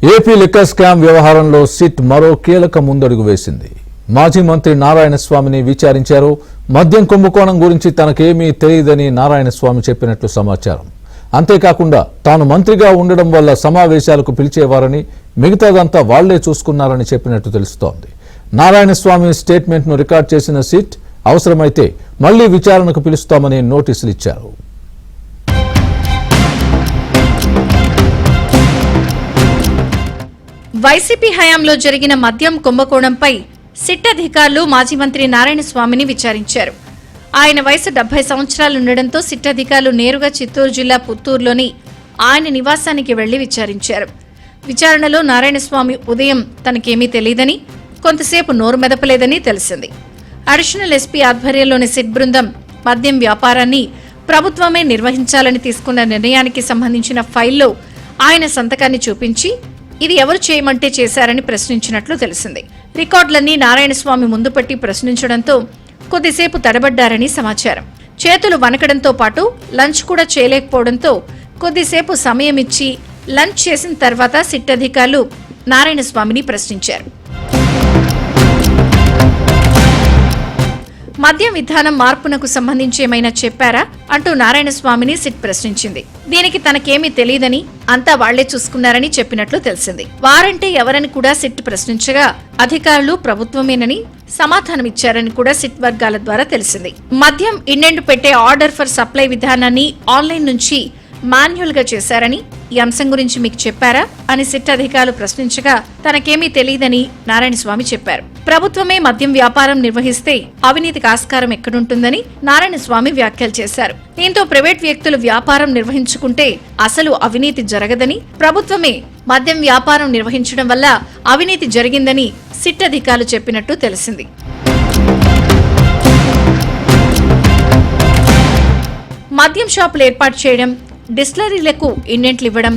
AP liquor scam వ్యవహారంలో SIT మరో కీలక ముందడుగు వేసింది. మాజీ మంత్రి నారాయణస్వామిని విచారించారు. మద్యం కుంభకోణం గురించి తనకేమీ తెలియదని నారాయణస్వామి చెప్పినట్లు సమాచారం. అంతేకాకుండా తాను మంత్రిగా ఉండడం వల్ల సమావేశాలకు పిలిచేవారని, మిగతాదంతా వాళ్లే చూసుకున్నారని చెప్పినట్టు తెలుస్తోంది. నారాయణస్వామి స్టేట్మెంట్ను రికార్డ్ చేసిన సిట్ అవసరమైతే మళ్లీ విచారణకు పిలుస్తామని నోటీసులు ఇచ్చారు. వైసీపీ హయాంలో జరిగిన మద్యం కుంభకోణంపై సిట్ అధికారులు మాజీ మంత్రి నారాయణస్వామిని విచారించారు. ఆయన వయసు 70 సంవత్సరాలుండటంతో సిట్ అధికారులు నేరుగా చిత్తూరు జిల్లా పుత్తూరులోని ఆయన నివాసానికి వెళ్లి విచారించారు. విచారణలో నారాయణస్వామి ఉదయం తనకేమీ తెలియదని, కొంతసేపు నోరు మెదపలేదని తెలిసింది. అడిషనల్ ఎస్పీ ఆధ్వర్యంలోని సిట్ బృందం మద్యం వ్యాపారాన్ని ప్రభుత్వమే నిర్వహించాలని తీసుకున్న నిర్ణయానికి సంబంధించిన ఫైల్లో ఆయన సంతకాన్ని చూపించి ఇది ఎవరు చేయమంటే చేశారని ప్రశ్నించినట్లు తెలిసింది. రికార్డులన్నీ నారాయణస్వామి ముందు పెట్టి ప్రశ్నించడంతో కొద్దిసేపు తడబడ్డారని సమాచారం. చేతులు వణకడంతో పాటు లంచ్ కూడా చేయలేకపోవడంతో కొద్దిసేపు సమయం ఇచ్చి లంచ్ చేసిన తర్వాత సిట్ అధికారులు నారాయణస్వామిని ప్రశ్నించారు. మద్యం విధానం మార్పునకు సంబంధించి ఏమైనా చెప్పారా అంటూ నారాయణస్వామిని సిట్ ప్రశ్నించింది. దీనికి తనకేమీ తెలియదని, అంతా వాళ్లే చూసుకున్నారని చెప్పినట్లు తెలిసింది. వారంటే ఎవరని కూడా సిట్ ప్రశ్నించగా అధికారులు ప్రభుత్వమేనని సమాధానమిచ్చారని కూడా సిట్ వర్గాల ద్వారా తెలిసింది. మద్యం ఇండెంట్ పెట్టే ఆర్డర్ ఫర్ సప్లై విధానాన్ని ఆన్లైన్ నుంచి మాన్యువల్ గా చేశారని, ఈ అంశం గురించి మీకు చెప్పారా అని సిట్ అధికారులు ప్రశ్నించగా తనకేమీ తెలియదని నారాయణస్వామి చెప్పారు. ప్రభుత్వమే మద్యం వ్యాపారం నిర్వహిస్తే అవినీతికి ఆస్కారం ఎక్కడుంటుందని నారాయణస్వామి వ్యాఖ్యలు చేశారు. దీంతో ప్రైవేట్ వ్యక్తులు వ్యాపారం నిర్వహించుకుంటే అసలు అవినీతి జరగదని, ప్రభుత్వమే మద్యం వ్యాపారం నిర్వహించడం వల్ల అవినీతి జరిగిందని సిట్ అధికారులు చెప్పినట్టు తెలిసింది. మద్యం షాపులు ఏర్పాటు చేయడం, డిస్టిలరీలకు ఇండెంట్లు ఇవ్వడం,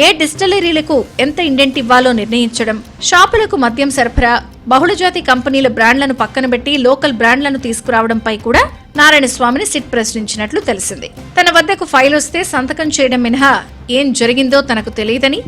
ఏ డిస్టిలరీలకు ఎంత ఇండెంట్ ఇవ్వాలో నిర్ణయించడం, షాపులకు మద్యం సరఫరా, బహుళజాతి కంపెనీల బ్రాండ్లను పక్కనబెట్టి లోకల్ బ్రాండ్లను తీసుకురావడంపై కూడా నారాయణస్వామిని సిట్ ప్రశ్నించినట్లు తెలిసింది. తన వద్దకు ఫైల్ వస్తే సంతకం చేయడం మినహా ఏం జరిగిందో తనకు తెలియదని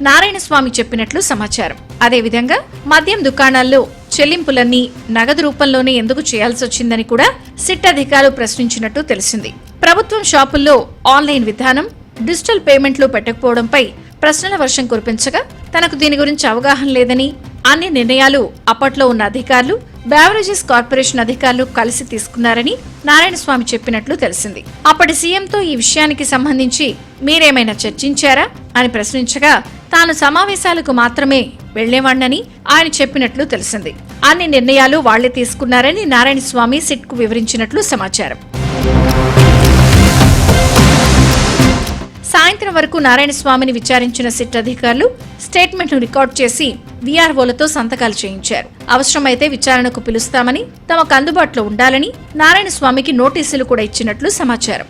నారాయణస్వామి చెప్పినట్లు సమాచారం. అదేవిధంగా మద్యం దుకాణాల్లో చెల్లింపులన్నీ నగదు రూపంలోనే ఎందుకు చేయాల్సి వచ్చిందని కూడా సిట్ అధికారులు ప్రశ్నించినట్టు తెలిసింది. ప్రభుత్వం షాపుల్లో ఆన్లైన్ విధానం, డిజిటల్ పేమెంట్లు పెట్టకపోవడంపై ప్రశ్నల వర్షం కురిపించగా తనకు దీని గురించి అవగాహన లేదని, అన్ని నిర్ణయాలు అప్పట్లో ఉన్న అధికారులు, బెవరేజెస్ కార్పొరేషన్ అధికారులు కలిసి తీసుకున్నారని నారాయణస్వామి చెప్పినట్లు తెలిసింది. అప్పటి సీఎంతో ఈ విషయానికి సంబంధించి మీరేమైనా చర్చించారా అని ప్రశ్నించగా తాను సమావేశాలకు మాత్రమే వెళ్లేవాణ్ణని ఆయన చెప్పినట్లు తెలిసింది. అన్ని నిర్ణయాలు వాళ్లే తీసుకున్నారని నారాయణస్వామి సిట్కు వివరించినట్లు సమాచారం. సాయంత్రం వరకు నారాయణస్వామిని విచారించిన సిట్ అధికారులు స్టేట్మెంట్ ను రికార్డ్ చేసి వీఆర్ఓలతో సంతకాలు చేయించారు. అవసరమైతే విచారణకు పిలుస్తామని, తమకు అందుబాటులో ఉండాలని నారాయణస్వామికి నోటీసులు కూడా ఇచ్చినట్లు సమాచారం.